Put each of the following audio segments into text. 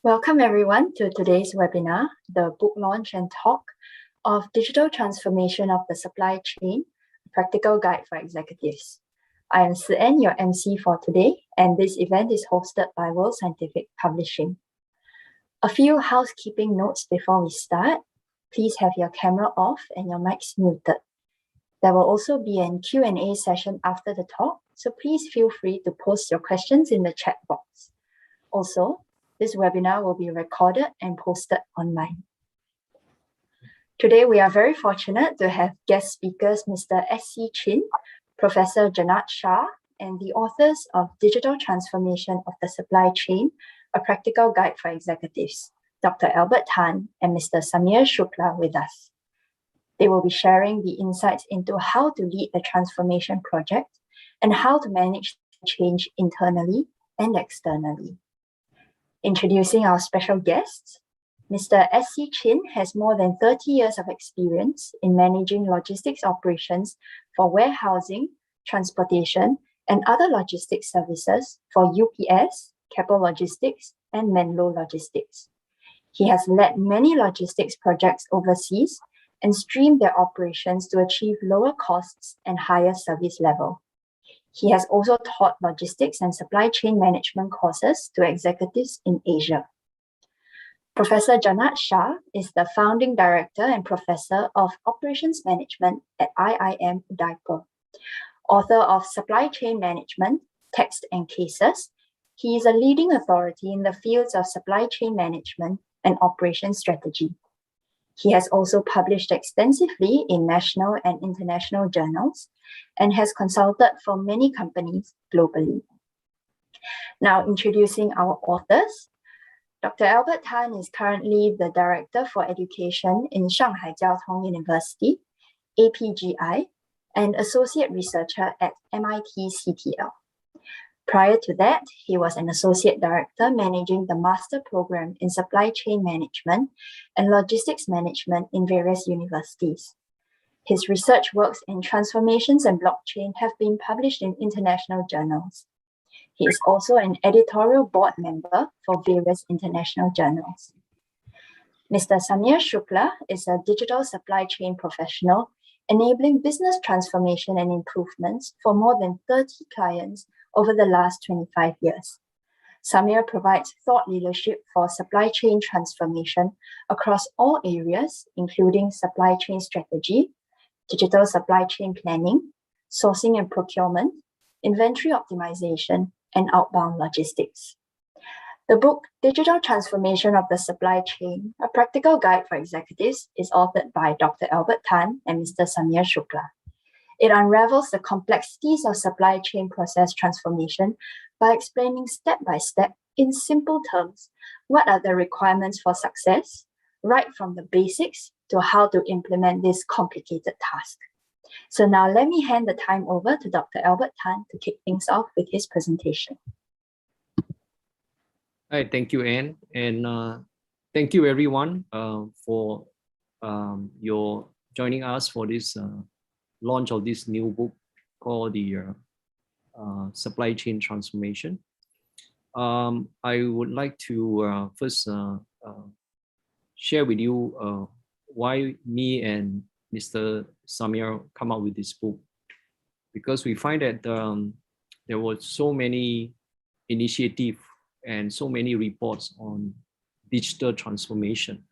Welcome everyone to today's webinar, the book launch and talk of Digital Transformation of the Supply Chain, a Practical Guide for Executives. I am Si-En, your MC for today, and this event is hosted by World Scientific Publishing. A few housekeeping notes before we start. Please have your camera off and your mics muted. There will also be an Q&A session after the talk, so please feel free to post your questions in the chat box. Also, this webinar will be recorded and posted online. Today, we are very fortunate to have guest speakers Mr. S.C. Chin, Professor Janat Shah, and the authors of Digital Transformation of the Supply Chain, a Practical Guide for Executives, Dr. Albert Tan and Mr. Samir Shukkla with us. They will be sharing the insights into how to lead the transformation project and how to manage change internally and externally. Introducing our special guests, Mr. S.C. Chin has more than 30 years of experience in managing logistics operations for warehousing, transportation, and other logistics services for UPS, Keppel Logistics, and Menlo Logistics. He has led many logistics projects overseas and streamed their operations to achieve lower costs and higher service level. He has also taught logistics and supply chain management courses to executives in Asia. Professor Janat Shah is the founding director and professor of operations management at IIM Udaipur. Author of Supply Chain Management, Text and Cases, he is a leading authority in the fields of supply chain management and operations strategy. He has also published extensively in national and international journals and has consulted for many companies globally. Now, introducing our authors. Dr. Albert Tan is currently the Director for Education in Shanghai Jiao Tong University, APGI, and Associate Researcher at MIT CTL. Prior to that, he was an Associate Director managing the Master Program in Supply Chain Management and Logistics Management in various universities. His research works in transformations and blockchain have been published in international journals. He is also an editorial board member for various international journals. Mr. Samir Shukkla is a digital supply chain professional enabling business transformation and improvements for more than 30 clients over the last 25 years. Samir provides thought leadership for supply chain transformation across all areas, including supply chain strategy, digital supply chain planning, sourcing and procurement, inventory optimization, and outbound logistics. The book, Digital Transformation of the Supply Chain, a Practical Guide for Executives, is authored by Dr. Albert Tan and Mr. Samir Shukkla. It unravels the complexities of supply chain process transformation by explaining step by step, in simple terms, what are the requirements for success, right from the basics to how to implement this complicated task. So now let me hand the time over to Dr. Albert Tan to kick things off with his presentation. Hi, thank you, Anne, and thank you everyone for your joining us for this launch of this new book called the Supply Chain Transformation. I would like to first share with you why me and Mr. Samir come up with this book, because we find that there were so many initiatives and so many reports on digital transformation.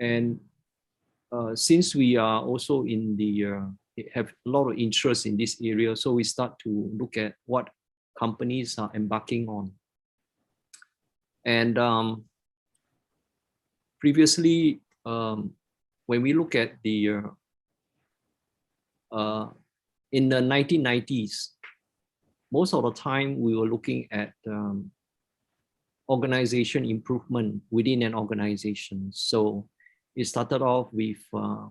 And since we are also in the, have a lot of interest in this area, so we start to look at what companies are embarking on. And previously, when we look at the, in the 1990s, most of the time we were looking at organization improvement within an organization. So it started off with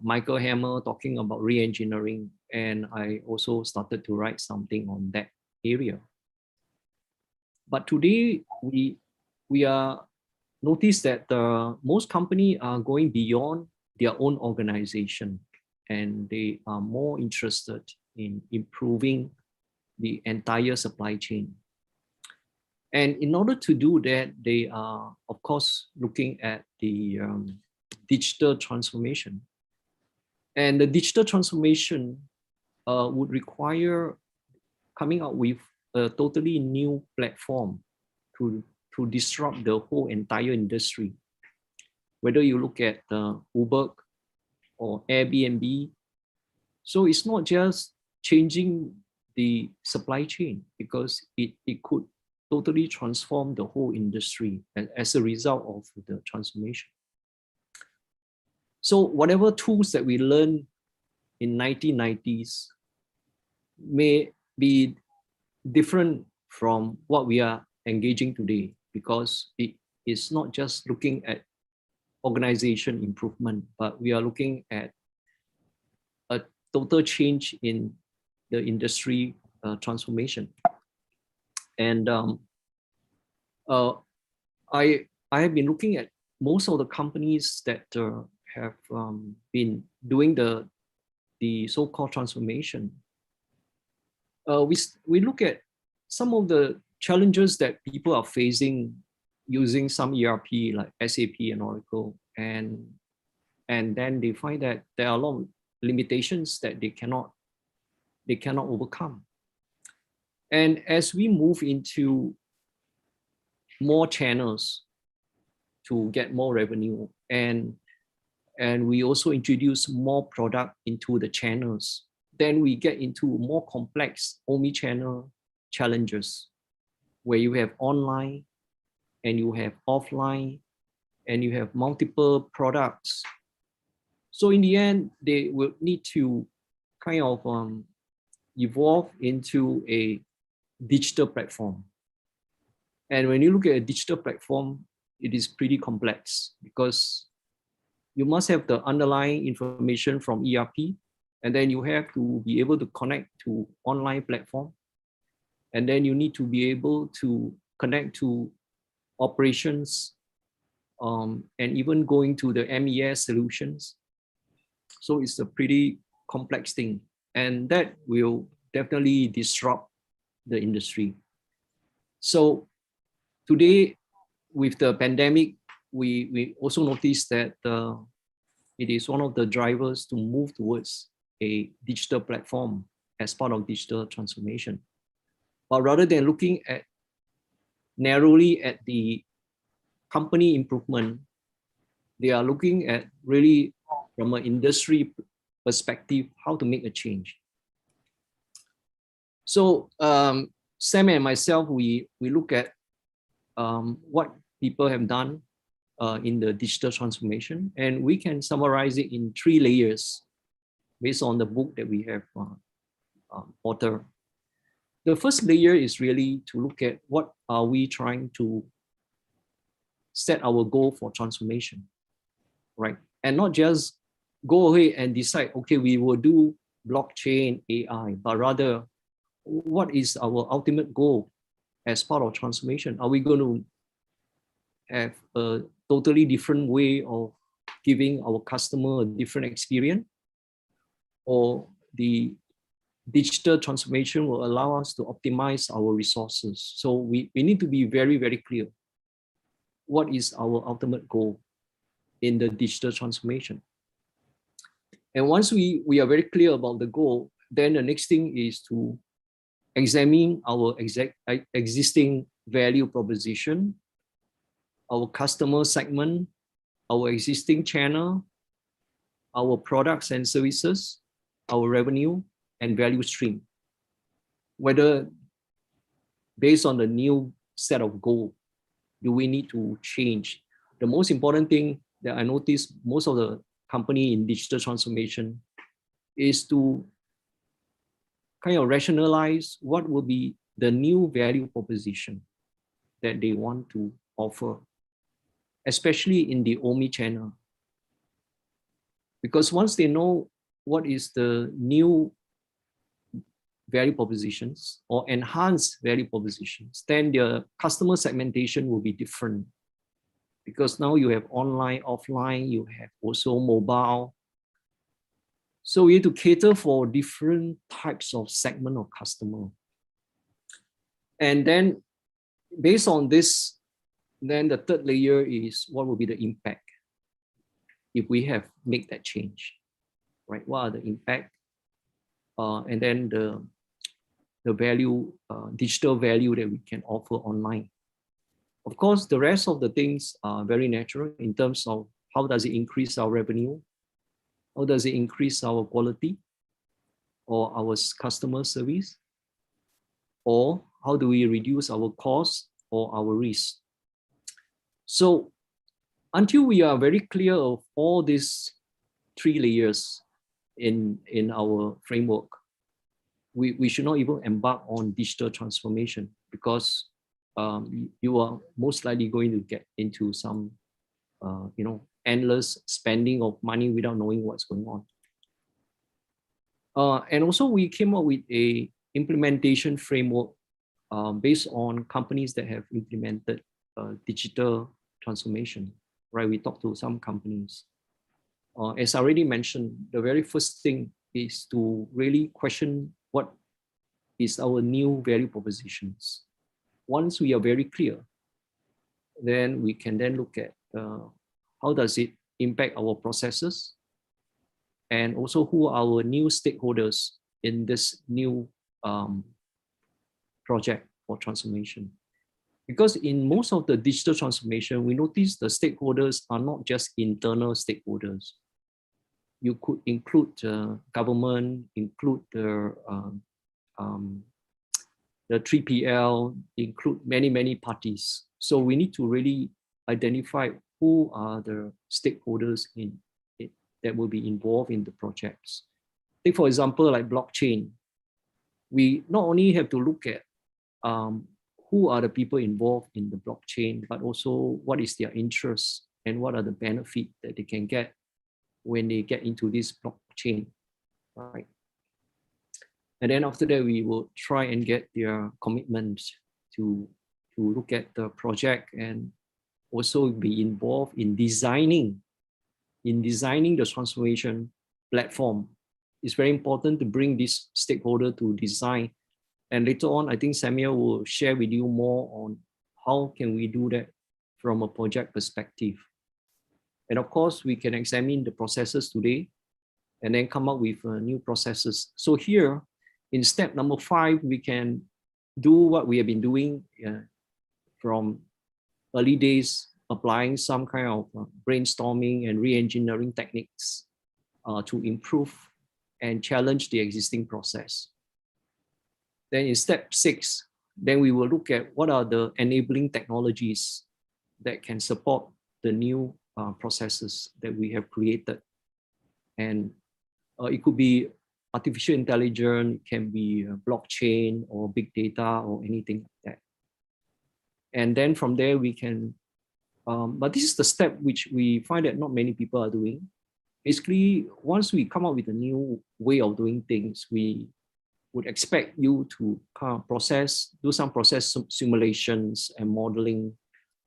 Michael Hammer talking about re-engineering, and I also started to write something on that area. But today we are notice that most companies are going beyond their own organization, and they are more interested in improving the entire supply chain. And in order to do that, they are, of course, looking at the digital transformation. And the digital transformation would require coming up with a totally new platform to disrupt the whole entire industry. Whether you look at Uber or Airbnb, so it's not just changing the supply chain, because it could totally transform the whole industry as a result of the transformation. So whatever tools that we learned in 1990s may be different from what we are engaging today, because it is not just looking at organization improvement, but we are looking at a total change in the industry transformation. And I have been looking at most of the companies that have been doing the so-called transformation. We look at some of the challenges that people are facing using some ERP like SAP and Oracle, and then they find that there are a lot of limitations that they cannot overcome. And as we move into more channels to get more revenue, and we also introduce more product into the channels, then we get into more complex omni-channel challenges, where you have online and you have offline and you have multiple products. So in the end, they will need to kind of evolve into a digital platform. And when you look at a digital platform, it is pretty complex, because you must have the underlying information from ERP, and then you have to be able to connect to online platform. And then you need to be able to connect to operations, and even going to the MES solutions. So it's a pretty complex thing, and that will definitely disrupt the industry. So today, with the pandemic, we also noticed that it is one of the drivers to move towards a digital platform as part of digital transformation. But rather than looking at narrowly at the company improvement, they are looking at really from an industry perspective, how to make a change. So Sam and myself, we look at what people have done in the digital transformation, and we can summarize it in 3 layers based on the book that we have authored. The first layer is really to look at what are we trying to set our goal for transformation, right? And not just go ahead and decide, okay, we will do blockchain, AI, but rather what is our ultimate goal as part of transformation? Are we going to have a totally different way of giving our customer a different experience? Or the digital transformation will allow us to optimize our resources? So we need to be very, very clear. What is our ultimate goal in the digital transformation? And once we are very clear about the goal, then the next thing is to examine our existing value proposition, our customer segment, our existing channel, our products and services, our revenue and value stream. Whether based on the new set of goal, do we need to change? The most important thing that I noticed most of the company in digital transformation is to kind of rationalize what will be the new value proposition that they want to offer, especially in the omni-channel. Because once they know what is the new value propositions or enhanced value propositions, then their customer segmentation will be different. Because now you have online, offline, you have also mobile. So we need to cater for different types of segment of customer. And then based on this, then the third layer is what will be the impact if we have made that change, right? What are the impact? And then the value, digital value that we can offer online. Of course, the rest of the things are very natural in terms of how does it increase our revenue? How does it increase our quality or our customer service? Or how do we reduce our costs or our risk? So until we are very clear of all these three layers in our framework, we should not even embark on digital transformation, because you are most likely going to get into some endless spending of money without knowing what's going on. And also we came up with a implementation framework based on companies that have implemented digital transformation, right? We talked to some companies. As I already mentioned, the very first thing is to really question what is our new value propositions. Once we are very clear, then we can then look at how does it impact our processes, and also who are our new stakeholders in this new project or transformation. Because in most of the digital transformation, we notice the stakeholders are not just internal stakeholders. You could include government, include the 3PL, include many parties. So we need to really identify who are the stakeholders in it that will be involved in the projects. Take for example, like blockchain. We not only have to look at who are the people involved in the blockchain, but also what is their interest and what are the benefits that they can get when they get into this blockchain, right? And then after that, we will try and get their commitment to look at the project and also be involved in designing the transformation platform. It's very important to bring this stakeholder to design. And later on, I think Samuel will share with you more on how can we do that from a project perspective. And of course, we can examine the processes today and then come up with new processes. So here, in step number 5, we can do what we have been doing from early days, applying some kind of brainstorming and re-engineering techniques to improve and challenge the existing process. Then in step 6, then we will look at what are the enabling technologies that can support the new processes that we have created. And it could be artificial intelligence, it can be blockchain or big data or anything like that. And then from there we can, but this is the step which we find that not many people are doing. Basically, once we come up with a new way of doing things, we would expect you to kind of do some process simulations and modeling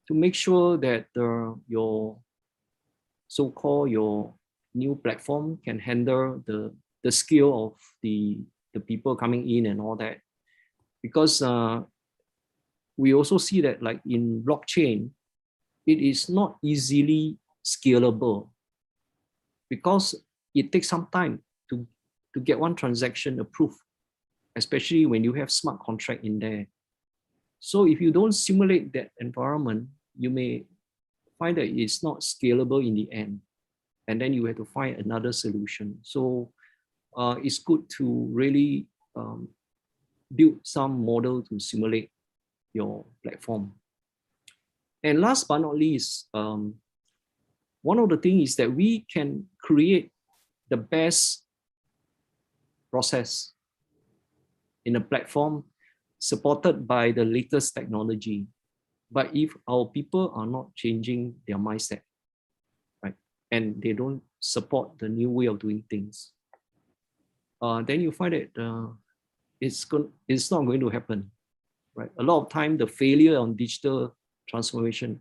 to make sure that your so-called your new platform can handle the skill of the people coming in and all that. Because we also see that like in blockchain, it is not easily scalable because it takes some time to get one transaction approved, especially when you have smart contract in there. So if you don't simulate that environment, you may find that it's not scalable in the end. And then you have to find another solution. So it's good to really build some model to simulate your platform. And last but not least, one of the things is that we can create the best process in a platform supported by the latest technology. But if our people are not changing their mindset, right, and they don't support the new way of doing things, then you find that it's not going to happen, right? A lot of time, the failure on digital transformation,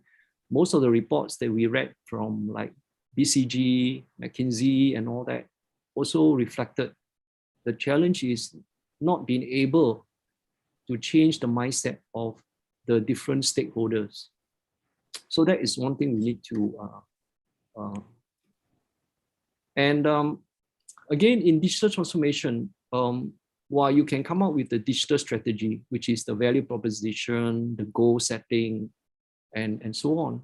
most of the reports that we read from like BCG, McKinsey, and all that also reflected the challenge is not being able to change the mindset of the different stakeholders. So that is one thing we need to again, in digital transformation, while you can come up with the digital strategy, which is the value proposition, the goal setting, and so on,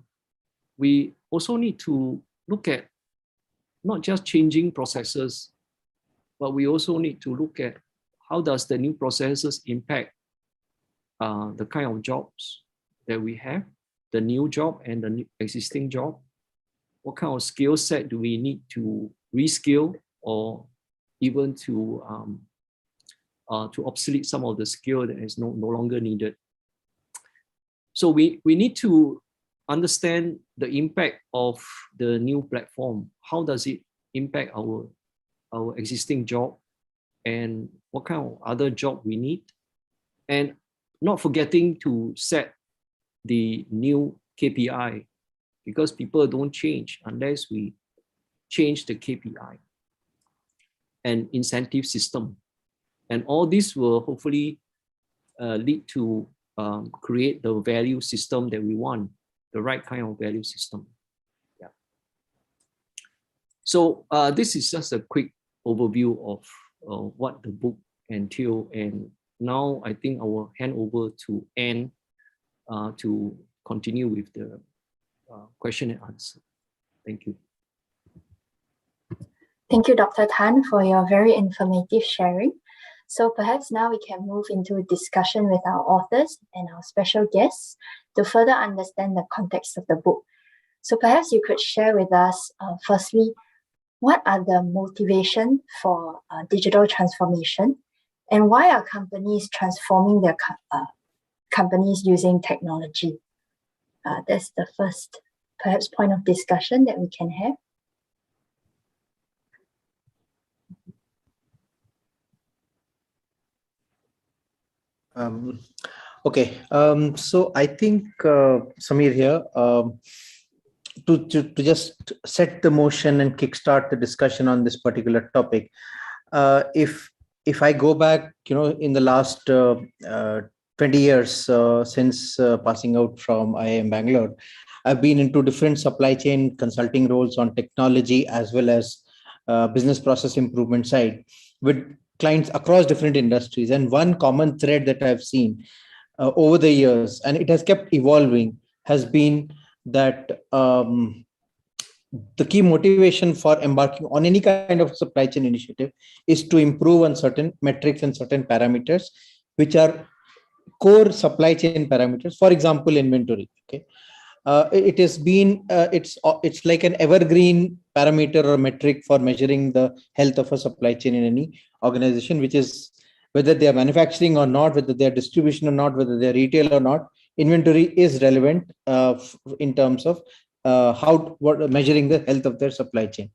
we also need to look at not just changing processes, but we also need to look at how does the new processes impact the kind of jobs that we have, the new job and the existing job. What kind of skill set do we need to reskill, or even to obsolete some of the skill that is no longer needed? So we need to understand the impact of the new platform. How does it impact our existing job, and what kind of other job we need? And not forgetting to set the new KPI, because people don't change unless we change the KPI and incentive system. And all this will hopefully lead to create the value system that we want, the right kind of value system. Yeah. So this is just a quick overview of what the book entails. And now I think I will hand over to Anne to continue with the question and answer. Thank you. Thank you, Dr. Tan, for your very informative sharing. So perhaps now we can move into a discussion with our authors and our special guests to further understand the context of the book. So perhaps you could share with us, firstly, what are the motivation for digital transformation, and why are companies transforming their companies using technology? That's the first, perhaps, point of discussion that we can have. Okay, so I think Samir here, to just set the motion and kickstart the discussion on this particular topic. If I go back, in the last 20 years since passing out from IIM Bangalore, I've been into different supply chain consulting roles on technology as well as business process improvement side with clients across different industries. And one common thread that I've seen over the years, and it has kept evolving, has been that the key motivation for embarking on any kind of supply chain initiative is to improve on certain metrics and certain parameters, which are core supply chain parameters. For example, inventory. Okay, it has been it's like an evergreen parameter or metric for measuring the health of a supply chain in any organization, which is whether they are manufacturing or not, whether they are distribution or not, whether they are retail or not. Inventory is relevant in terms of measuring the health of their supply chain.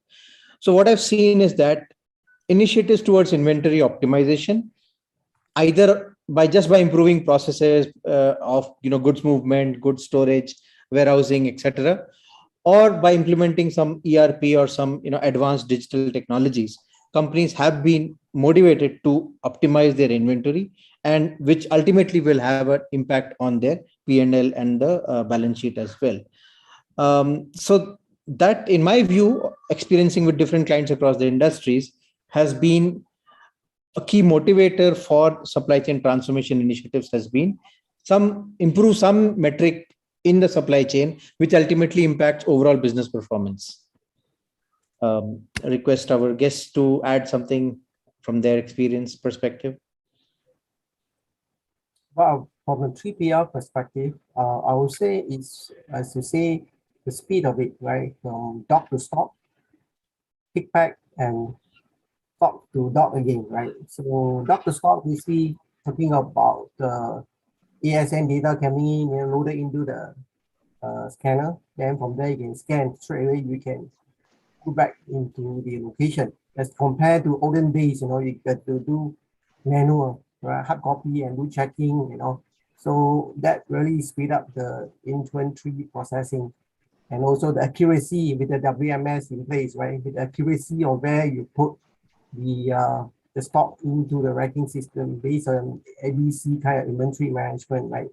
So what I've seen is that initiatives towards inventory optimization, either by improving processes of goods movement, goods storage, warehousing, etc., or by implementing some ERP or some advanced digital technologies, companies have been motivated to optimize their inventory, and which ultimately will have an impact on their P&L and the balance sheet as well. So that, in my view, experiencing with different clients across the industries, has been a key motivator for supply chain transformation initiatives, has been improve some metric in the supply chain, which ultimately impacts overall business performance. Request our guests to add something from their experience perspective. Well, from a 3PR perspective, I would say it's, as you say, the speed of it, right? From dock to stop, pick back, and stop to dock again, right? So dock to stop, we see talking about the ASN data coming in and loaded into the scanner. Then from there you can scan straight away. You can go back into the location. As compared to olden days, you got to do manual, right? Hard copy and do checking, So that really speed up the inventory processing, and also the accuracy with the WMS in place, right? With the accuracy of where you put the stock into the racking system based on ABC kind of inventory management, right?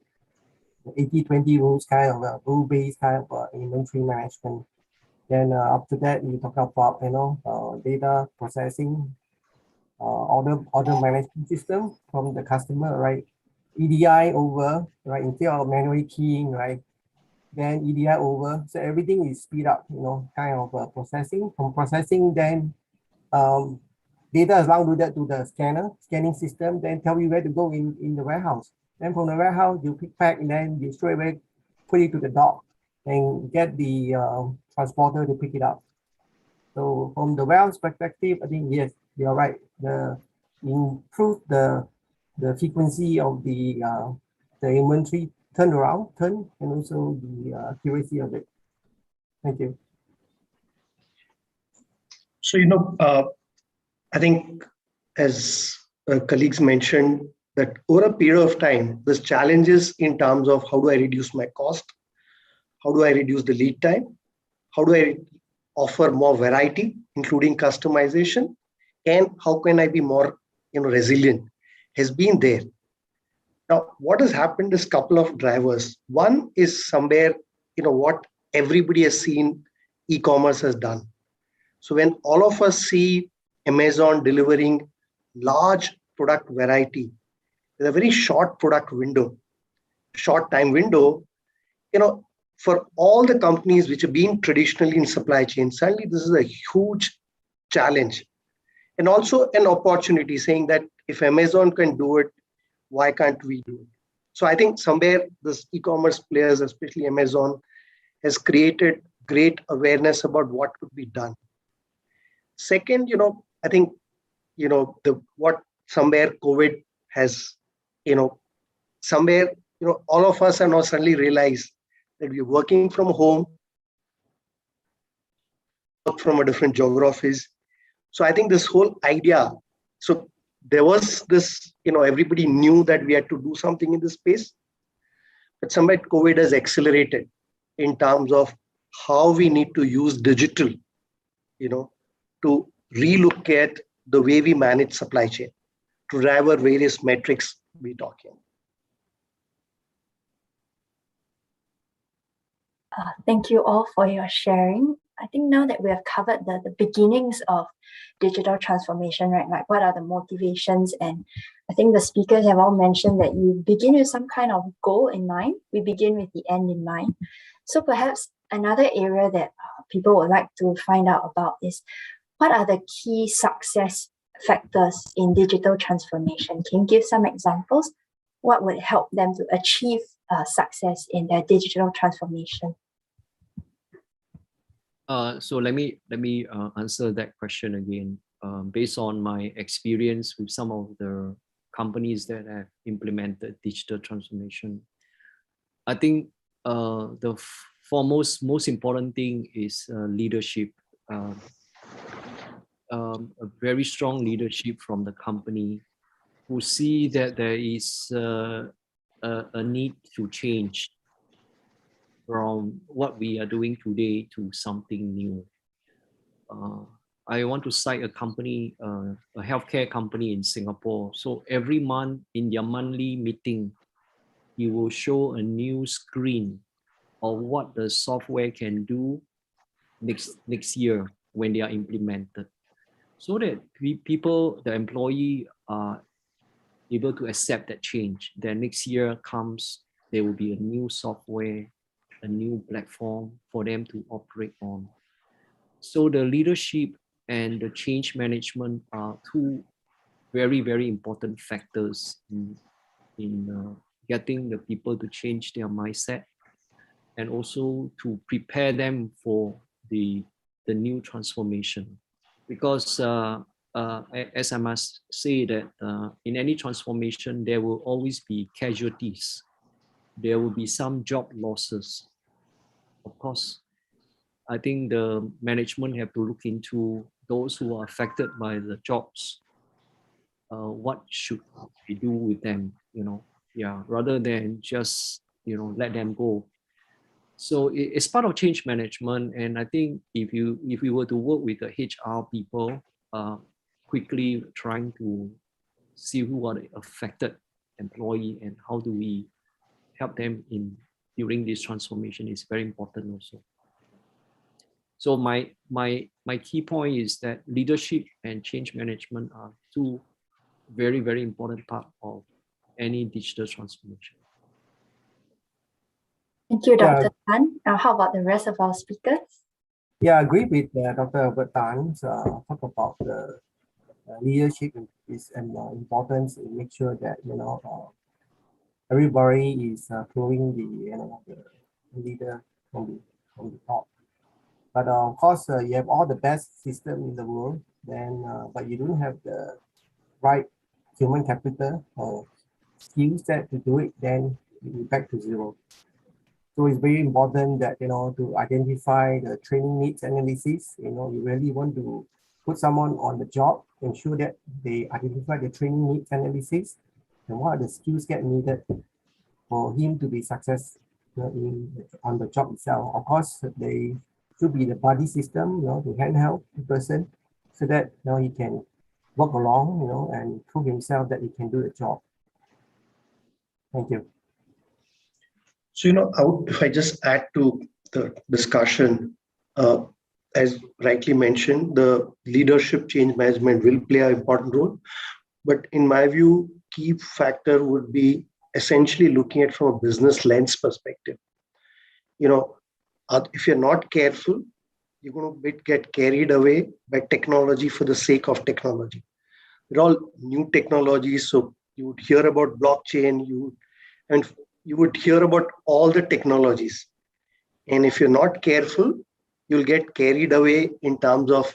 80-20 rules kind of a rule-based kind of inventory management. Then after that, we talk about data processing, order management system from the customer, right? EDI over, right? Instead of manually keying, right? Then EDI over, so everything is speed up, kind of processing. From processing, then data is downloaded to the scanning system, then tell you where to go in the warehouse. Then from the warehouse, you pick pack, and then you straight away put it to the dock and get the transporter to pick it up. So from the warehouse perspective, I think yes, you're right. The improve the frequency of the inventory turn, and also the accuracy of it. Thank you. So, I think as colleagues mentioned that over a period of time, there's challenges in terms of how do I reduce my cost? How do I reduce the lead time? How do I offer more variety, including customization? And how can I be more resilient? Has been there. Now, what has happened is a couple of drivers. One is somewhere, what everybody has seen e-commerce has done. So when all of us see Amazon delivering large product variety with a very short product window, short time window, for all the companies which have been traditionally in supply chain, suddenly this is a huge challenge. And also an opportunity saying that if Amazon can do it, why can't we do it? So I think somewhere this e-commerce players, especially Amazon, has created great awareness about what could be done. Second, I think, what somewhere COVID has, somewhere, all of us are now suddenly realized that we're working from home, work from a different geographies. So I think this whole idea, so there was this, everybody knew that we had to do something in this space, but somewhere COVID has accelerated in terms of how we need to use digital, to relook at the way we manage supply chain, to drive our various metrics we're talking. Thank you all for your sharing. I think now that we have covered the beginnings of digital transformation, right? Like what are the motivations? And I think the speakers have all mentioned that you begin with some kind of goal in mind. We begin with the end in mind. So perhaps another area that people would like to find out about is what are the key success factors in digital transformation? Can you give some examples? What would help them to achieve success in their digital transformation? So let me answer that question again. Based on my experience with some of the companies that have implemented digital transformation, I think the foremost, most important thing is leadership. A very strong leadership from the company who see that there is a need to change from what we are doing today to something new. I want to cite a company, a healthcare company in Singapore. So every month in their monthly meeting, you will show a new screen of what the software can do next year when they are implemented, so that people, the employee, are able to accept that change. Then next year comes, there will be a new software, a new platform for them to operate on. So the leadership and the change management are two very, very important factors in getting the people to change their mindset, and also to prepare them for the new transformation. Because as I must say that in any transformation, there will always be casualties. There will be some job losses. Of course, I think the management have to look into those who are affected by the jobs. What should we do with them, rather than just, let them go. So it's part of change management. And I think if we were to work with the HR people, quickly trying to see who are the affected employee and how do we help them in during this transformation is very important also. So my key point is that leadership and change management are two very, very important part of any digital transformation. Thank you, Yeah. Dr. Tan. How about the rest of our speakers? Yeah, I agree with Dr. Albert Tan's talk about the leadership and importance to make sure that everybody is following the leader from the top. But of course, you have all the best system in the world, then but you don't have the right human capital or skill set to do it, then you're back to zero. So it's very important that to identify the training needs analysis. You really want to put someone on the job, ensure that they identify the training needs analysis and what are the skills get needed for him to be success on the job itself. Of course, they should be the buddy system, to handheld the person so that he can work along, and prove himself that he can do the job. Thank you. So, if I just add to the discussion, as rightly mentioned, the leadership change management will play an important role. But in my view, key factor would be essentially looking at from a business lens perspective. If you're not careful, you're going to get carried away by technology for the sake of technology. They're all new technologies. So you would hear about blockchain, you would hear about all the technologies. And if you're not careful, you'll get carried away in terms of,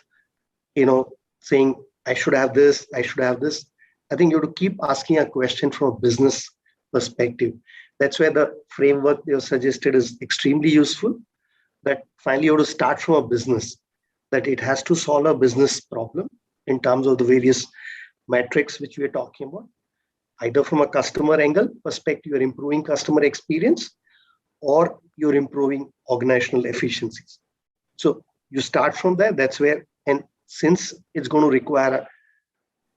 saying, I should have this, I should have this. I think you have to keep asking a question from a business perspective. That's where the framework you suggested is extremely useful. That finally you have to start from a business, that it has to solve a business problem in terms of the various metrics which we are talking about. Either from a customer angle perspective, you're improving customer experience, or you're improving organizational efficiencies. So you start from there. That's where, and since it's going to require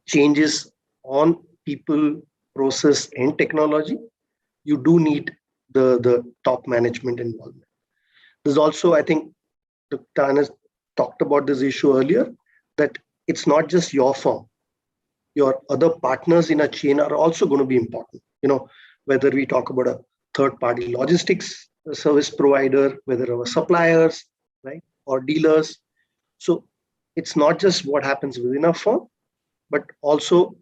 changes on people, process, and technology, you do need the top management involvement. There's also, I think, Dr. Tan has talked about this issue earlier, that it's not just your firm. Your other partners in a chain are also going to be important. Whether we talk about a third-party logistics service provider, whether our suppliers, right, or dealers. So it's not just what happens within a firm, but also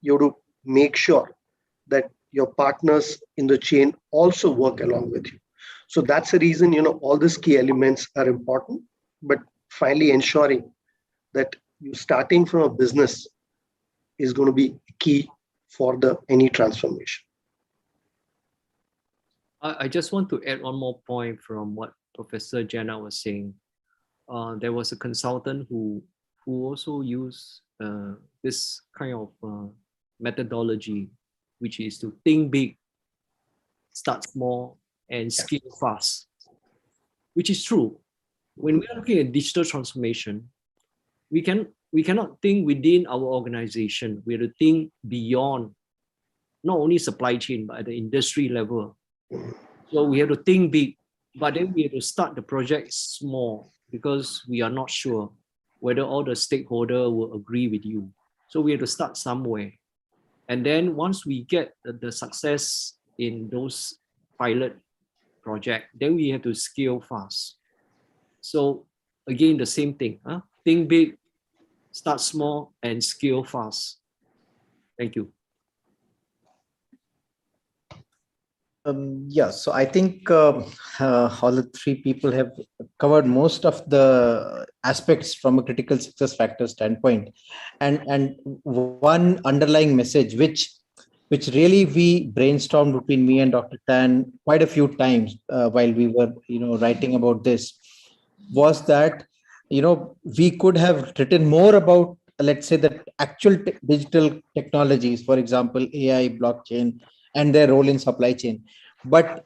you have to make sure that your partners in the chain also work along with you. So that's the reason, all these key elements are important, but finally ensuring that you starting from a business is going to be key for any transformation. I just want to add one more point from what Professor Janat was saying. There was a consultant who also used this kind of methodology, which is to think big, start small, and scale fast, which is true. When we are looking at digital transformation, we cannot think within our organization. We have to think beyond not only supply chain, but at the industry level. So we have to think big, but then we have to start the project small because we are not sure whether all the stakeholders will agree with you. So we have to start somewhere. And then once we get the success in those pilot projects, then we have to scale fast. So again, the same thing, think big, start small, and scale fast. Thank you. So I think all the three people have covered most of the aspects from a critical success factor standpoint, and one underlying message which really we brainstormed between me and Dr. Tan quite a few times while we were writing about this, was that we could have written more about, let's say, the actual digital technologies, for example, AI, blockchain, and their role in supply chain. But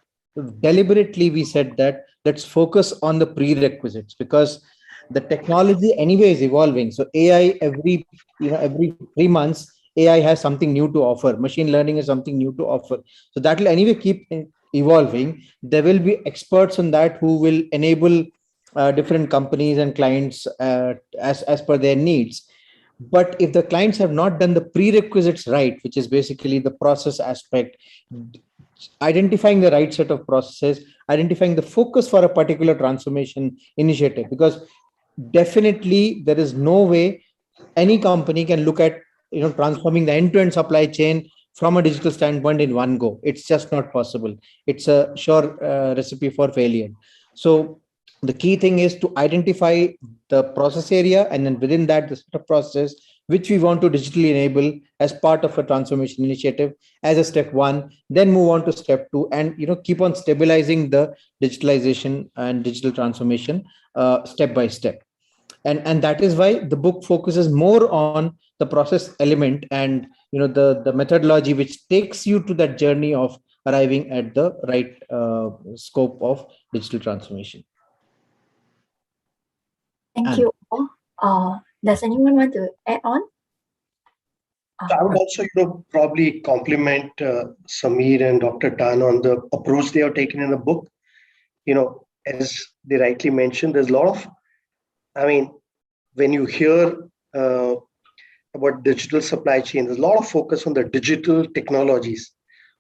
deliberately we said that let's focus on the prerequisites, because the technology anyway is evolving. So AI, every 3 months, AI has something new to offer. Machine learning is something new to offer. So that will anyway keep evolving, there will be experts on that who will enable different companies and clients as per their needs. But if the clients have not done the prerequisites right, which is basically the process aspect, identifying the right set of processes, identifying the focus for a particular transformation initiative, because definitely there is no way any company can look at transforming the end-to-end supply chain from a digital standpoint in one go. It's just not possible. It's a sure recipe for failure. So the key thing is to identify the process area, and then within that the set of process which we want to digitally enable as part of a transformation initiative as a step one, then move on to step two, and keep on stabilizing the digitalization and digital transformation step by step. And that is why the book focuses more on the process element and the methodology which takes you to that journey of arriving at the right scope of digital transformation. Thank you all. Does anyone want to add on? I would also, probably compliment Samir and Dr. Tan on the approach they have taken in the book. As they rightly mentioned, there's a lot of, when you hear about digital supply chain, there's a lot of focus on the digital technologies.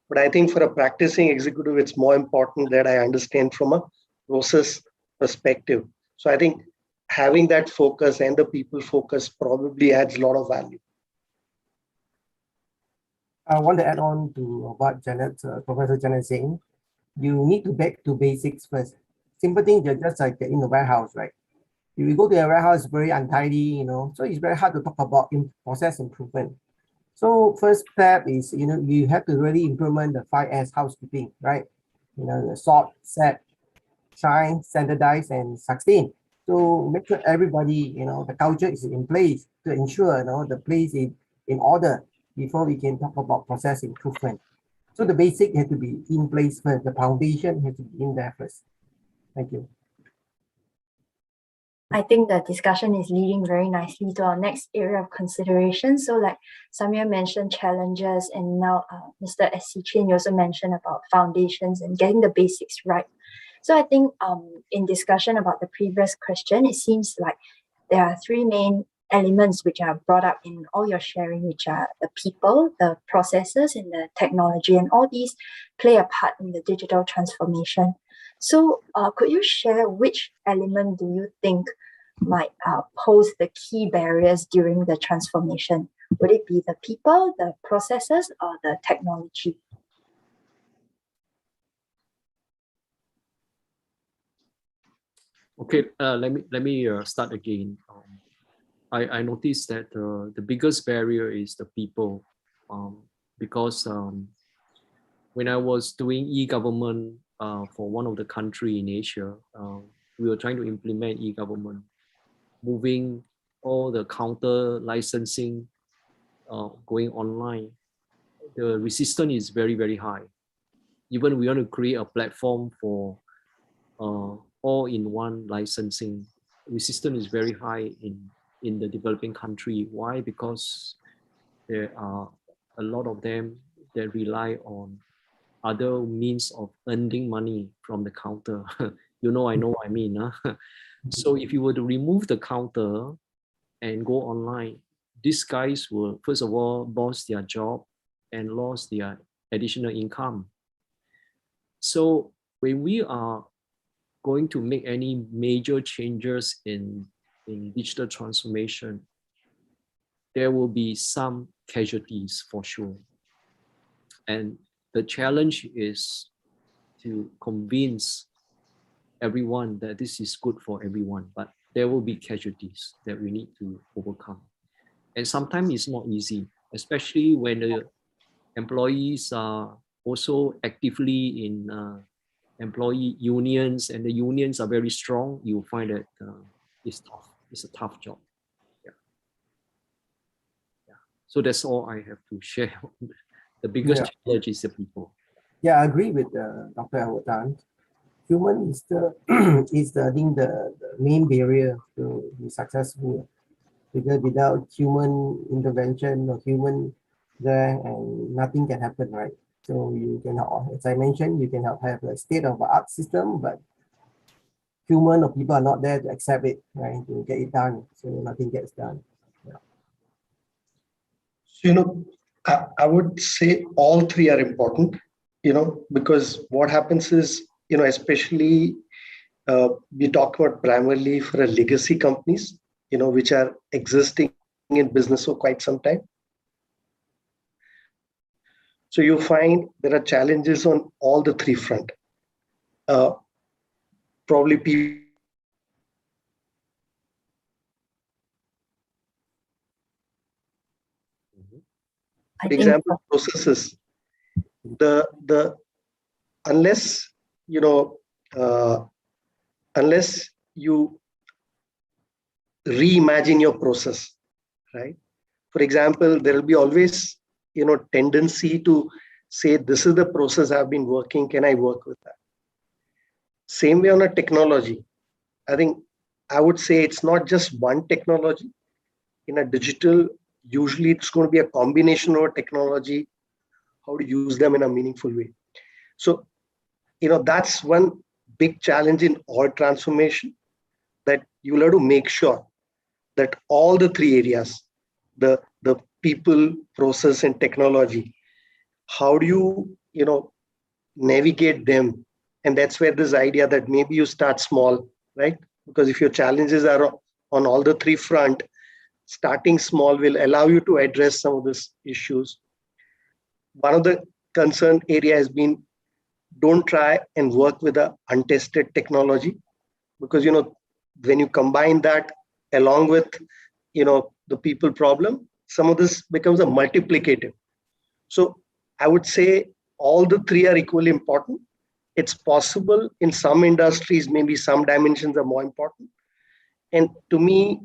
But I think for a practicing executive, it's more important that I understand from a process perspective. So I think having that focus and the people focus probably adds a lot of value. I want to add on to what Professor Janat is saying. You need to back to basics first. Simple things, you're just like in the warehouse, right? If you go to a warehouse, it's very untidy, so it's very hard to talk about process improvement. So first step is, you have to really implement the 5S housekeeping, right? The sort, set, shine, standardize, and sustain. So make sure everybody, the culture is in place to ensure, the place is in order before we can talk about process improvement. So the basic has to be in place first. The foundation has to be in there first. Thank you. I think the discussion is leading very nicely to our next area of consideration. So like Samir mentioned challenges, and now Mr. S.C. Chin also mentioned about foundations and getting the basics right. So I think in discussion about the previous question, it seems like there are three main elements which are brought up in all your sharing, which are the people, the processes, and the technology, and all these play a part in the digital transformation. So could you share which element do you think might pose the key barriers during the transformation? Would it be the people, the processes, or the technology? Okay, let me start again. I noticed that the biggest barrier is the people, because when I was doing e-government for one of the country in Asia, we were trying to implement e-government, moving all the counter licensing going online. The resistance is very, very high. Even we want to create a platform for all-in-one licensing, resistance is very high in the developing country. Why? Because there are a lot of them that rely on other means of earning money from the counter. I know what I mean. Huh? So if you were to remove the counter and go online, these guys will, first of all, lose their job and lose their additional income. So when we are going to make any major changes in digital transformation, there will be some casualties for sure. And the challenge is to convince everyone that this is good for everyone, but there will be casualties that we need to overcome. And sometimes it's not easy, especially when the employees are also actively in employee unions, and the unions are very strong. You'll find that it's tough. It's a tough job. Yeah. So that's all I have to share. The biggest challenge is the people. Yeah, I agree with Dr. Edward Tan. Human is the I think the main barrier to be successful, because without human intervention or human there, and nothing can happen, right? So you can, as I mentioned, you can have a state-of-the-art system, but human or people are not there to accept it, right? To get it done, so nothing gets done. Yeah. So, I would say all three are important, because what happens is, especially we talk about primarily for a legacy companies, which are existing in business for quite some time. So you find there are challenges on all the three front. Probably people, I for think example, processes. The unless you know uh, unless you reimagine your process, right? For example, there will be always tendency to say this is the process I've been working. Can I work with that? Same way on a technology. I think I would say it's not just one technology. In a digital, usually it's going to be a combination of a technology, how to use them in a meaningful way. So, that's one big challenge in all transformation, that you'll have to make sure that all the three areas, the people, process, and technology, how do you navigate them? And that's where this idea that maybe you start small, right? Because if your challenges are on all the three front, starting small will allow you to address some of these issues. One of the concern area has been, don't try and work with a untested technology, because when you combine that along with the people problem, some of this becomes a multiplicative. So I would say all the three are equally important. It's possible in some industries, maybe some dimensions are more important. And to me,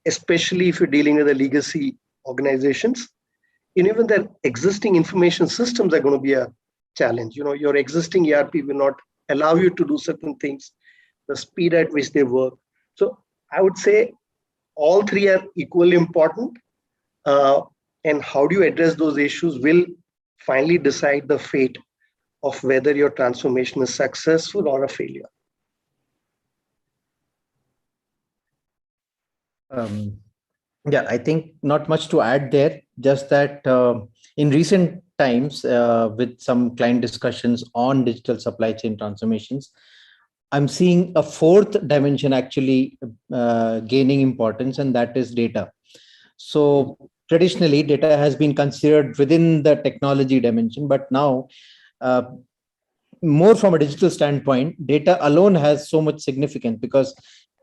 especially if you're dealing with the legacy organizations, even their existing information systems are going to be a challenge. Your existing ERP will not allow you to do certain things, the speed at which they work. So I would say all three are equally important. And how do you address those issues will finally decide the fate of whether your transformation is successful or a failure. Um, yeah, I think not much to add there. Just that in recent times, with some client discussions on digital supply chain transformations, I'm seeing a fourth dimension actually gaining importance, and that is data. So traditionally, data has been considered within the technology dimension, but now, uh, more from a digital standpoint, data alone has so much significance, because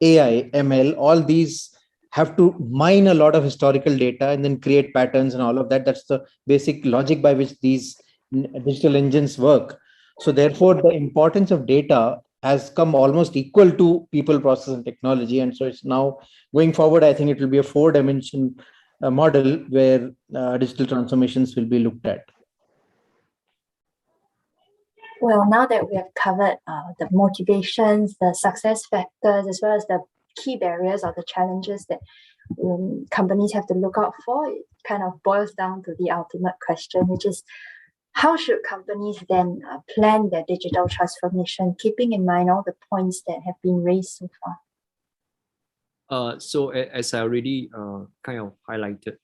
AI, ML, all these have to mine a lot of historical data and then create patterns and all of that. That's the basic logic by which these digital engines work. So therefore, the importance of data has come almost equal to people, process, and technology. And so it's now going forward, I think it will be a four-dimension model where digital transformations will be looked at. Well, now that we have covered the motivations, the success factors, as well as the key barriers or the challenges that companies have to look out for, it kind of boils down to the ultimate question, which is how should companies then plan their digital transformation, keeping in mind all the points that have been raised so far? So as I already kind of highlighted,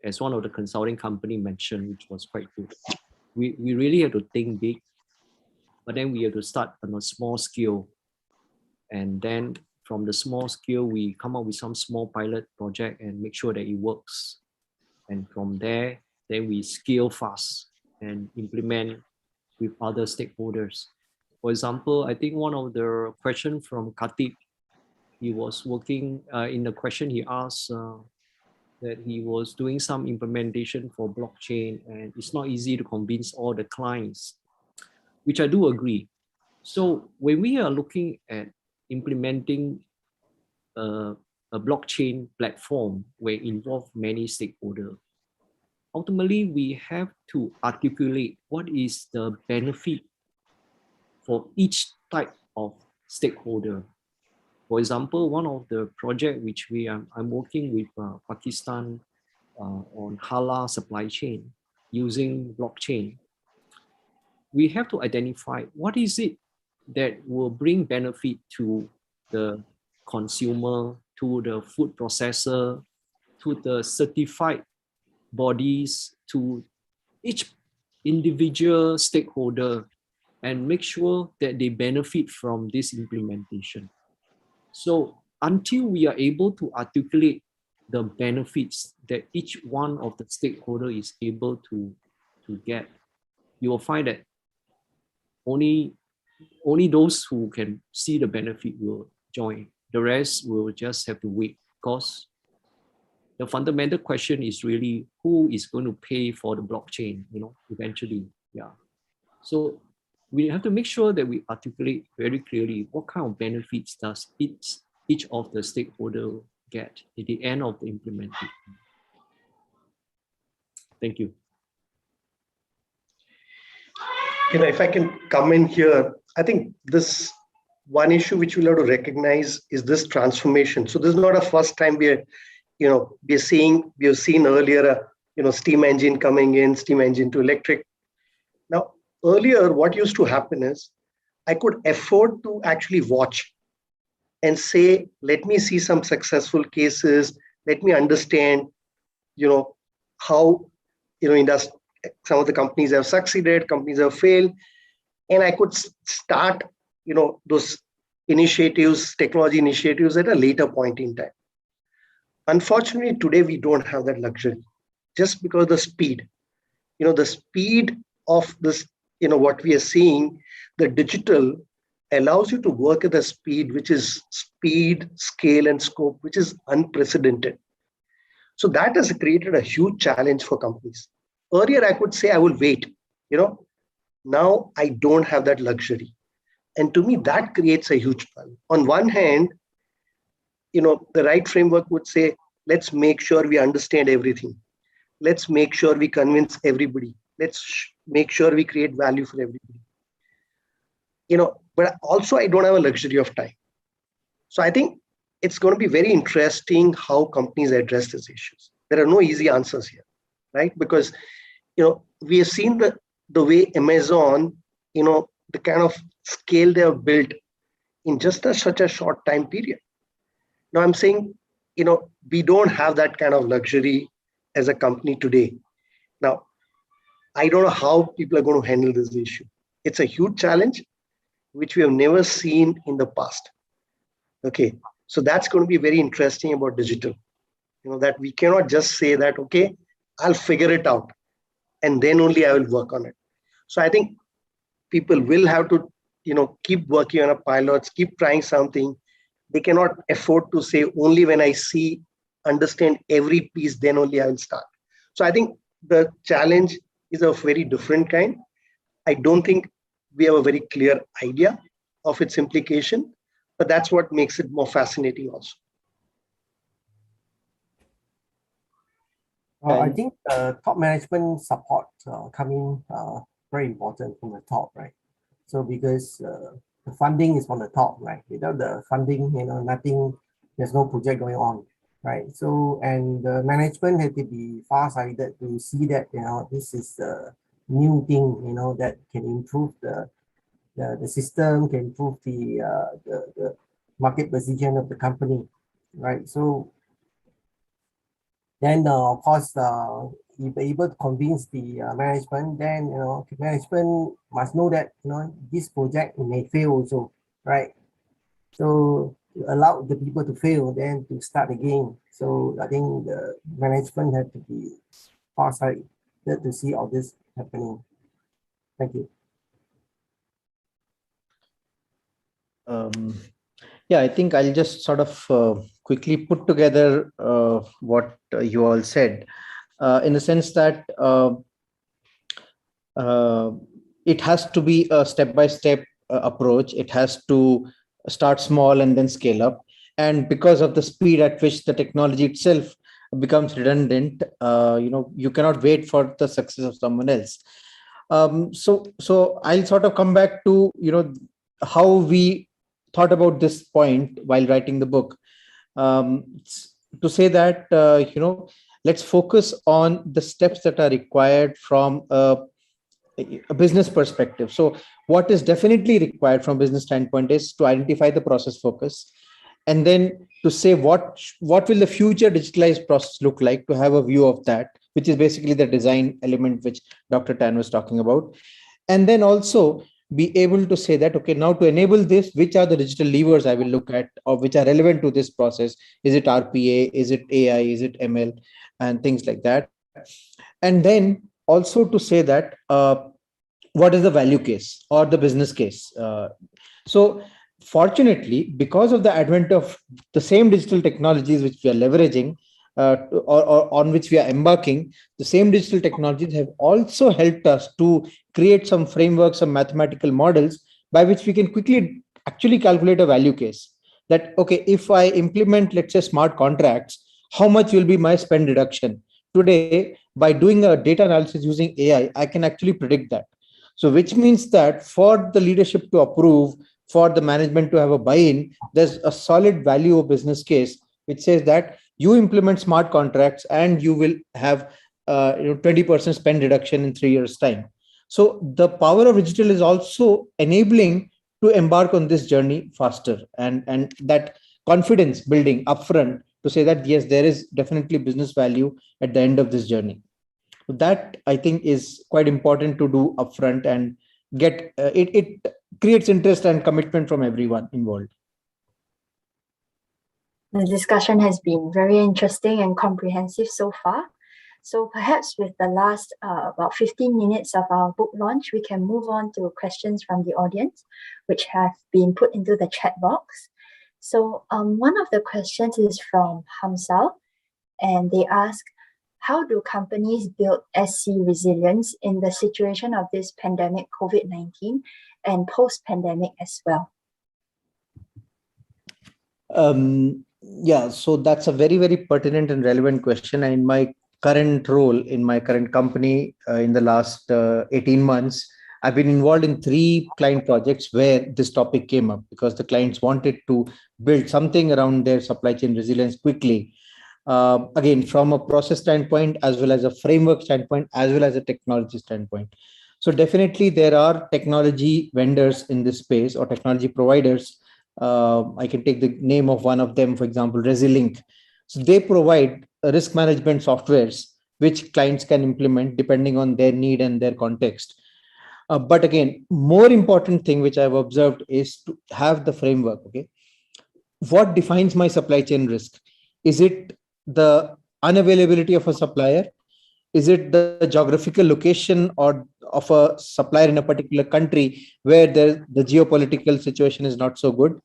as one of the consulting company mentioned, which was quite good, we really have to think big, but then we have to start on a small scale. And then from the small scale, we come up with some small pilot project and make sure that it works. And from there, then we scale fast and implement with other stakeholders. For example, I think one of the question from Khatib, he was working in the question he asked that he was doing some implementation for blockchain, and it's not easy to convince all the clients, which I do agree. So when we are looking at implementing a blockchain platform where involve many stakeholders, ultimately we have to articulate what is the benefit for each type of stakeholder. For example, one of the project which I'm working with Pakistan on halal supply chain using blockchain. we have to identify what is it that will bring benefit to the consumer, to the food processor, to the certified bodies, to each individual stakeholder, and make sure that they benefit from this implementation. So until we are able to articulate the benefits that each one of the stakeholder is able to get, you will find that only those who can see the benefit will join. The rest will just have to wait, because the fundamental question is really who is going to pay for the blockchain, eventually. Yeah. So we have to make sure that we articulate very clearly what kind of benefits does each of the stakeholder get at the end of the implementation. Thank you. If I can come in here, I think this one issue which we'll have to recognize is this transformation. So this is not a first time we have seen earlier, steam engine coming in, steam engine to electric. Now, earlier, what used to happen is I could afford to actually watch and say, let me see some successful cases. Let me understand, how, some of the companies have succeeded, companies have failed. And I could start, those initiatives, technology initiatives at a later point in time. Unfortunately, today we don't have that luxury just because the speed, the speed of this, what we are seeing, the digital allows you to work at a speed, which is speed, scale, and scope, which is unprecedented. So that has created a huge challenge for companies. Earlier, I could say, I will wait, now I don't have that luxury. And to me, that creates a huge problem. On one hand, the right framework would say, let's make sure we understand everything. Let's make sure we convince everybody. Let's make sure we create value for everybody. But also I don't have a luxury of time. So I think it's going to be very interesting how companies address these issues. There are no easy answers here, right? Because, we have seen the way Amazon, the kind of scale they have built in just such a short time period. Now I'm saying, we don't have that kind of luxury as a company today. Now, I don't know how people are going to handle this issue. It's a huge challenge, which we have never seen in the past. Okay, so that's going to be very interesting about digital, that we cannot just say that, okay, I'll figure it out and then only I will work on it. So I think people will have to, keep working on a pilots, keep trying something. They cannot afford to say only when I understand every piece, then only I will start. So I think the challenge is of very different kind. I don't think we have a very clear idea of its implication, but that's what makes it more fascinating also. I think top management support coming very important from the top, right? So because the funding is from the top, right? Without the funding, nothing, there's no project going on, right? So, and the management had to be far-sighted to see that, this is a new thing, that can improve the system, can improve the market position of the company, right? So then, of course, if able to convince the management, then management must know that this project may fail also, right? So to allow the people to fail, then to start again. So I think the management have to be farsighted to see all this happening. Thank you. Yeah, I think I'll just sort of quickly put together what you all said, in the sense that it has to be a step-by-step approach. It has to start small and then scale up. And because of the speed at which the technology itself becomes redundant, you cannot wait for the success of someone else. So I'll sort of come back to, how we thought about this point while writing the book, to say that, let's focus on the steps that are required from a a business perspective. So what is definitely required from business standpoint is to identify the process focus, and then to say what will the future digitalized process look like, to have a view of that, which is basically the design element which Dr. Tan was talking about. And then also be able to say that, okay, now to enable this, which are the digital levers I will look at, or which are relevant to this process? Is it RPA? Is it AI? Is it ML? And things like that. And then also to say that, what is the value case or the business case? So fortunately, because of the advent of the same digital technologies which we are leveraging, or on which we are embarking, the same digital technologies have also helped us to create some frameworks, some mathematical models by which we can quickly actually calculate a value case. That, okay, if I implement, let's say, smart contracts, how much will be my spend reduction? Today, by doing a data analysis using AI, I can actually predict that. So which means that for the leadership to approve, for the management to have a buy-in, there's a solid value of business case which says that you implement smart contracts and you will have 20% spend reduction in 3 years time. So the power of digital is also enabling to embark on this journey faster, and that confidence building upfront to say that yes, there is definitely business value at the end of this journey. So that, I think, is quite important to do upfront, and get it creates interest and commitment from everyone involved. The discussion has been very interesting and comprehensive so far. So perhaps with the last about 15 minutes of our book launch, we can move on to questions from the audience, which have been put into the chat box. So one of the questions is from Hamsal, and they ask, how do companies build SC resilience in the situation of this pandemic, COVID-19, and post-pandemic as well? Yeah, so that's a very, very pertinent and relevant question. And in my current role, in my current company, in the last 18 months, I've been involved in 3 client projects where this topic came up, because the clients wanted to build something around their supply chain resilience quickly. Again, from a process standpoint, as well as a framework standpoint, as well as a technology standpoint. So definitely there are technology vendors in this space, or technology providers. I can take the name of one of them, for example, Resilink. So they provide risk management softwares which clients can implement depending on their need and their context. But again, more important thing which I've observed is to have the framework. Okay, what defines my supply chain risk? Is it the unavailability of a supplier? Is it the geographical location or of a supplier in a particular country where the geopolitical situation is not so good?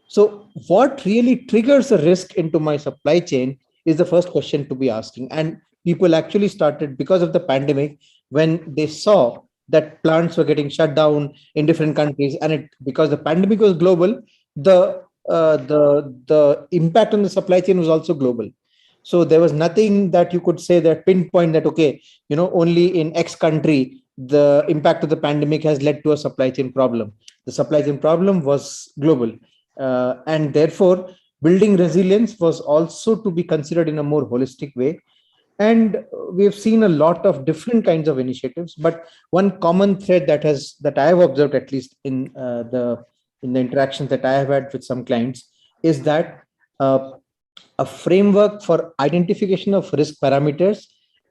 So what really triggers a risk into my supply chain is the first question to be asking. And people actually started, because of the pandemic, when they saw that plants were getting shut down in different countries, and because the pandemic was global, the impact on the supply chain was also global. So there was nothing that you could say that pinpoint that, okay, only in X country the impact of the pandemic has led to a supply chain problem. The supply chain problem was global, and therefore building resilience was also to be considered in a more holistic way. And we have seen a lot of different kinds of initiatives, but one common thread that I have observed, at least in the interactions that I have had with some clients, is that a framework for identification of risk parameters,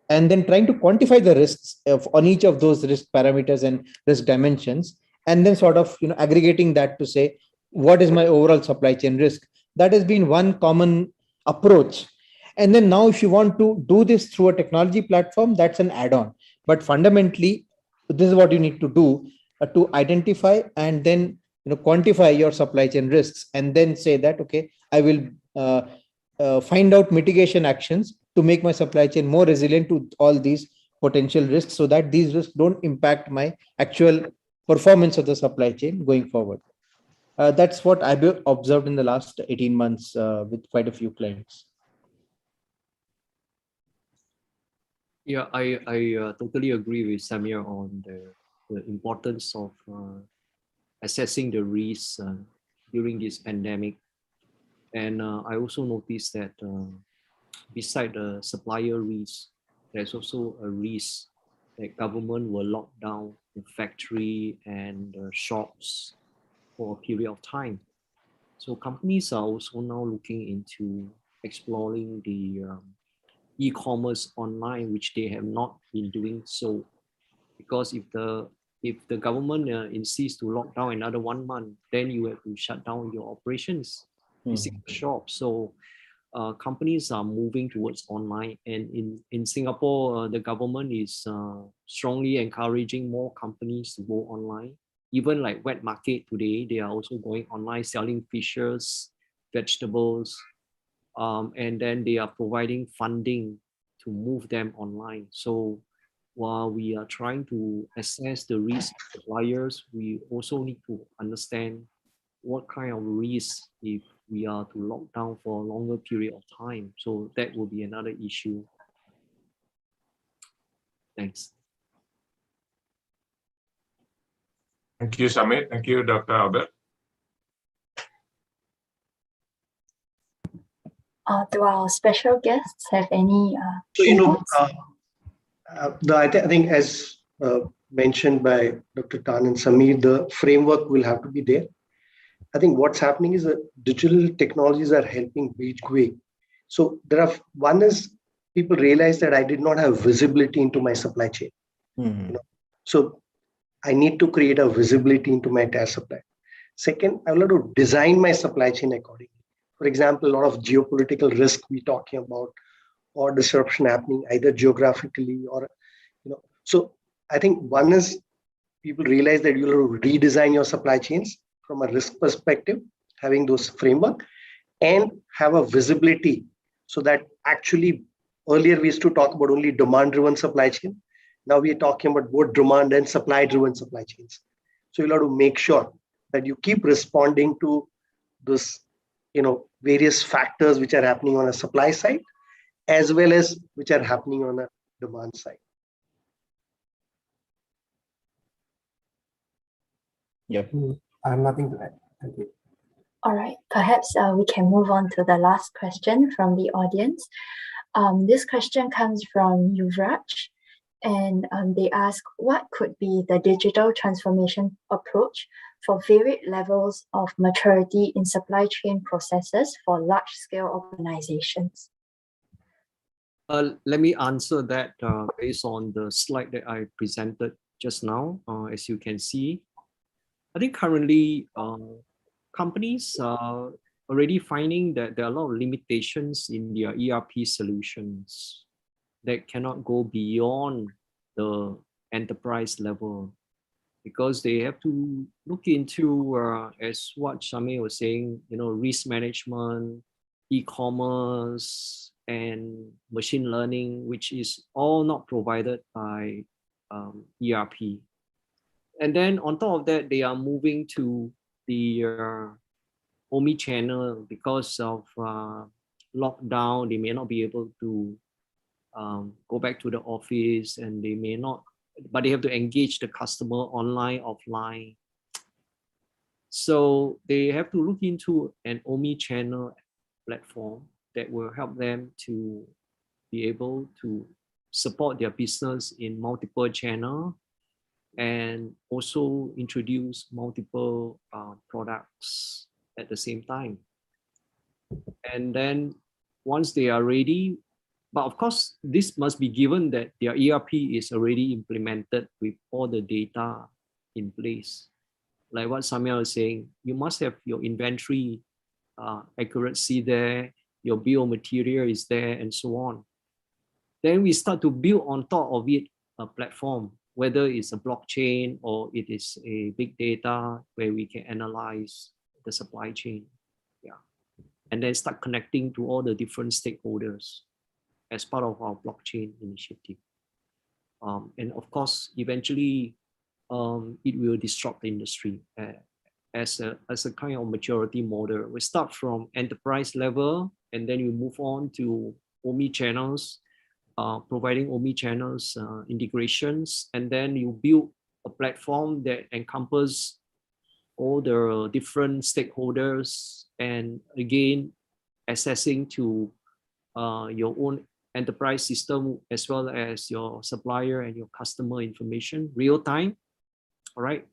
and then trying to quantify the risks on each of those risk parameters and risk dimensions, and then sort of aggregating that to say, what is my overall supply chain risk? That has been one common approach. And then now, if you want to do this through a technology platform, that's an add-on. But fundamentally, this is what you need to do, to identify and then quantify your supply chain risks, and then say that, okay, I will find out mitigation actions to make my supply chain more resilient to all these potential risks, so that these risks don't impact my actual performance of the supply chain going forward. That's what I've observed in the last 18 months with quite a few clients. Yeah, I totally agree with Samir on the importance of assessing the risks during this pandemic. And I also noticed that beside the supplier risk, there's also a risk that government will lock down the factory and the shops for a period of time. So companies are also now looking into exploring the e-commerce online, which they have not been doing so. Because if the government insists to lock down another 1 month, then you have to shut down your operations, physical shop. So companies are moving towards online, and in Singapore, the government is strongly encouraging more companies to go online. Even like wet market today, they are also going online, selling fishes, vegetables, and then they are providing funding to move them online. So while we are trying to assess the risk of suppliers, we also need to understand what kind of risk if we are to lock down for a longer period of time. So that will be another issue. Thanks. Thank you, Samir. Thank you, Dr. Albert. Do our special guests have any? I think as mentioned by Dr. Tan and Samir, the framework will have to be there. I think what's happening is that digital technologies are helping bridge way. So one is people realize that I did not have visibility into my supply chain. So I need to create a visibility into my entire supply. Second, I will have to design my supply chain accordingly. For example, a lot of geopolitical risk we're talking about, or disruption happening either geographically or, so I think one is people realize that you'll have to redesign your supply chains from a risk perspective, having those framework and have a visibility so that actually earlier we used to talk about only demand driven supply chain. Now we are talking about both demand and supply driven supply chains. So you'll have to make sure that you keep responding to this, various factors which are happening on a supply side as well as which are happening on a demand side. Yep. I have nothing to add. Thank you. All right, perhaps we can move on to the last question from the audience. This question comes from Yuvraj, and they ask, what could be the digital transformation approach for varied levels of maturity in supply chain processes for large-scale organizations? Let me answer that based on the slide that I presented just now. As you can see, I think currently companies are already finding that there are a lot of limitations in their ERP solutions that cannot go beyond the enterprise level, because they have to look into, as what Samir was saying, risk management, e-commerce, and machine learning, which is all not provided by ERP. And then on top of that, they are moving to the omni-channel because of lockdown. They may not be able to go back to the office, and they may not, but they have to engage the customer online, offline. So they have to look into an omni-channel platform that will help them to be able to support their business in multiple channels and also introduce multiple products at the same time. And then once they are ready, but of course, this must be given that their ERP is already implemented with all the data in place. Like what Samir was saying, you must have your inventory accuracy there, your bill of material is there, and so on. Then we start to build on top of it a platform, whether it's a blockchain or it is a big data where we can analyze the supply chain. Yeah. And then start connecting to all the different stakeholders as part of our blockchain initiative. And of course, eventually, it will disrupt the industry as a kind of maturity model. We start from enterprise level, and then you move on to omni-channels, providing omni-channels integrations, and then you build a platform that encompasses all the different stakeholders, and again, accessing to your own enterprise system as well as your supplier and your customer information real time, all right?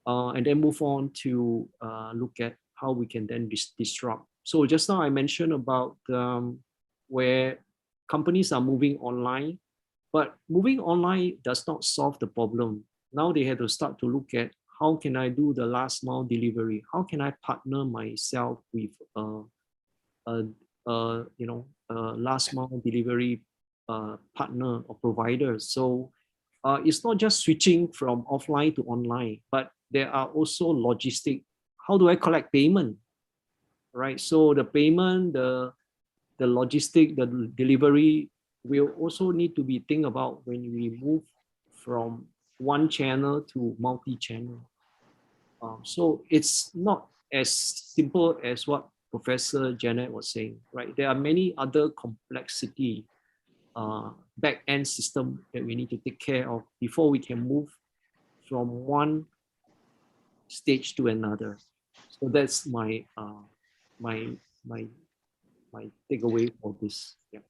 And then move on to look at how we can then disrupt. So just now I mentioned about where companies are moving online, but moving online does not solve the problem. Now they have to start to look at how can I do the last mile delivery? How can I partner myself with last mile delivery partner or provider? So it's not just switching from offline to online, but there are also logistic. How do I collect payment? Right. So the payment, the logistic, the delivery will also need to be think about when we move from one channel to multi-channel. So it's not as simple as what Professor Janet was saying, right? There are many other complexity back-end system that we need to take care of before we can move from one stage to another. So that's my my takeaway for this. Yeah.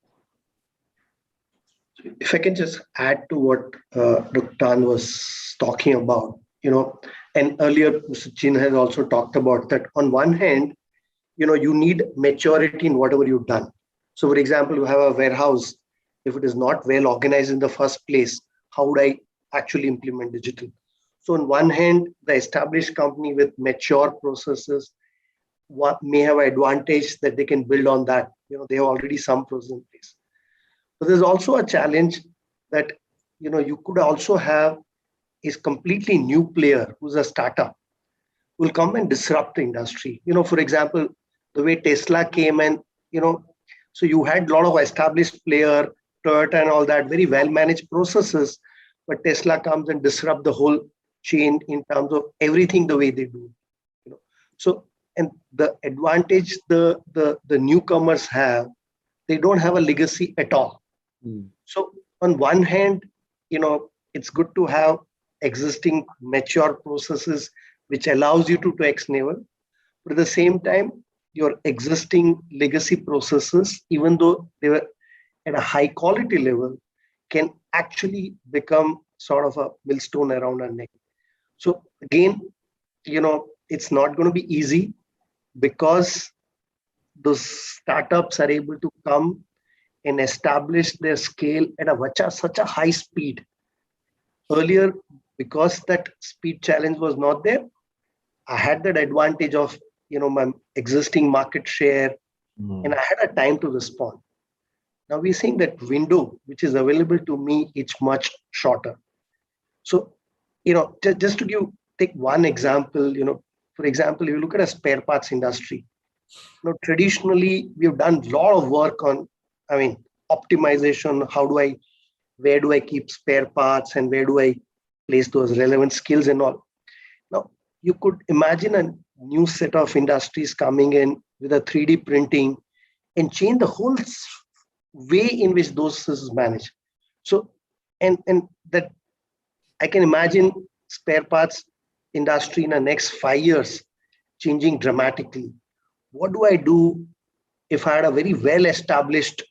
If I can just add to what Dr. Tan was talking about, and earlier Mr. Chin has also talked about that. On one hand, you need maturity in whatever you've done. So, for example, you have a warehouse. If it is not well organized in the first place, how would I actually implement digital? So, on one hand, the established company with mature processes may have an advantage that they can build on that. They have already some process in place. But there's also a challenge that you could also have is completely new player who's a startup will come and disrupt the industry. For example, the way Tesla came and so you had a lot of established player, Toyota and all that, very well managed processes, but Tesla comes and disrupt the whole chain in terms of everything the way they do. So, and the advantage the newcomers have, they don't have a legacy at all. So on one hand, it's good to have existing mature processes which allows you to X level, but at the same time, your existing legacy processes, even though they were at a high quality level, can actually become sort of a millstone around our neck. So again, it's not going to be easy because those startups are able to come and establish their scale at such a high speed. Earlier, because that speed challenge was not there, I had that advantage of my existing market share, and I had a time to respond. Now we're seeing that window which is available to me, it's much shorter. So, just to take one example, for example, if you look at a spare parts industry, traditionally we've done a lot of work on, optimization. Where do I keep spare parts and where do I place those relevant skills and all? Now, you could imagine a new set of industries coming in with a 3D printing and change the whole way in which those is managed. So, and that I can imagine spare parts industry in the next 5 years changing dramatically. What do I do if I had a very well-established,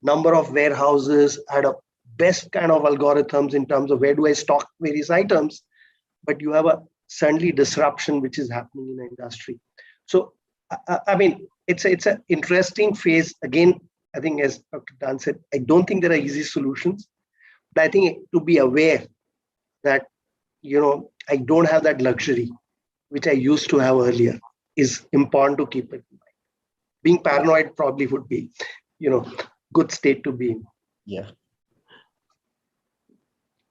number of warehouses, I had a best kind of algorithms in terms of where do I stock various items, but you have a suddenly disruption which is happening in the industry. So, it's an interesting phase. Again, I think as Dr. Dan said, I don't think there are easy solutions, but I think to be aware that, I don't have that luxury, which I used to have earlier, is important to keep it in mind. Being paranoid probably would be, good state to be in. Yeah.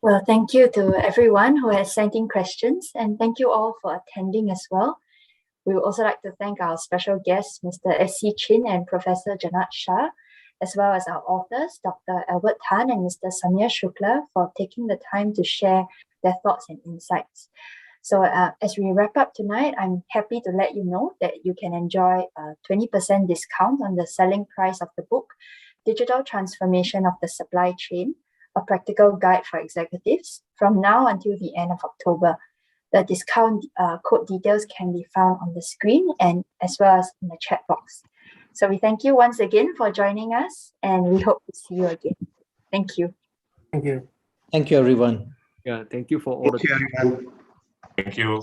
Well, thank you to everyone who has sent in questions, and thank you all for attending as well. We would also like to thank our special guests, Mr. S.C. Chin and Professor Janat Shah, as well as our authors, Dr. Albert Tan and Mr. Samir Shukkla, for taking the time to share their thoughts and insights. So as we wrap up tonight, I'm happy to let you know that you can enjoy a 20% discount on the selling price of the book, Digital Transformation of the Supply Chain, a Practical Guide for Executives, from now until the end of October. The discount code details can be found on the screen and as well as in the chat box. So we thank you once again for joining us, and we hope to see you again. Thank you. Thank you. Thank you, everyone. Yeah, thank you for all Thank you, everyone. Thank you.